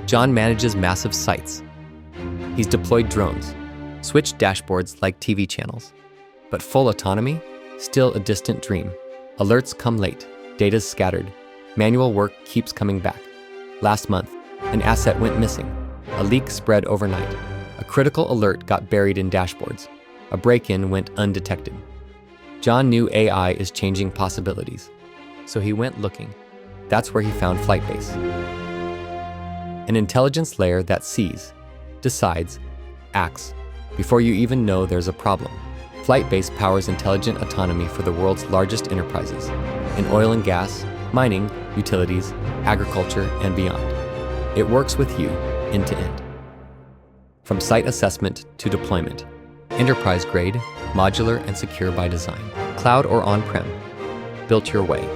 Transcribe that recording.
John manages massive sites. He's deployed drones, switched dashboards like TV channels. But full autonomy? Still a distant dream. Alerts come late, data's scattered, manual work keeps coming back. Last month, an asset went missing. A leak spread overnight. A critical alert got buried in dashboards. A break-in went undetected. John knew AI is changing possibilities, so he went looking. That's where he found Flightbase. An intelligence layer that sees, decides, acts, before you even know there's a problem. Flightbase powers intelligent autonomy for the world's largest enterprises, in oil and gas, mining, utilities, agriculture, and beyond. It works with you, end to end. From site assessment to deployment, enterprise grade, modular, and secure by design. Cloud or on-prem, built your way.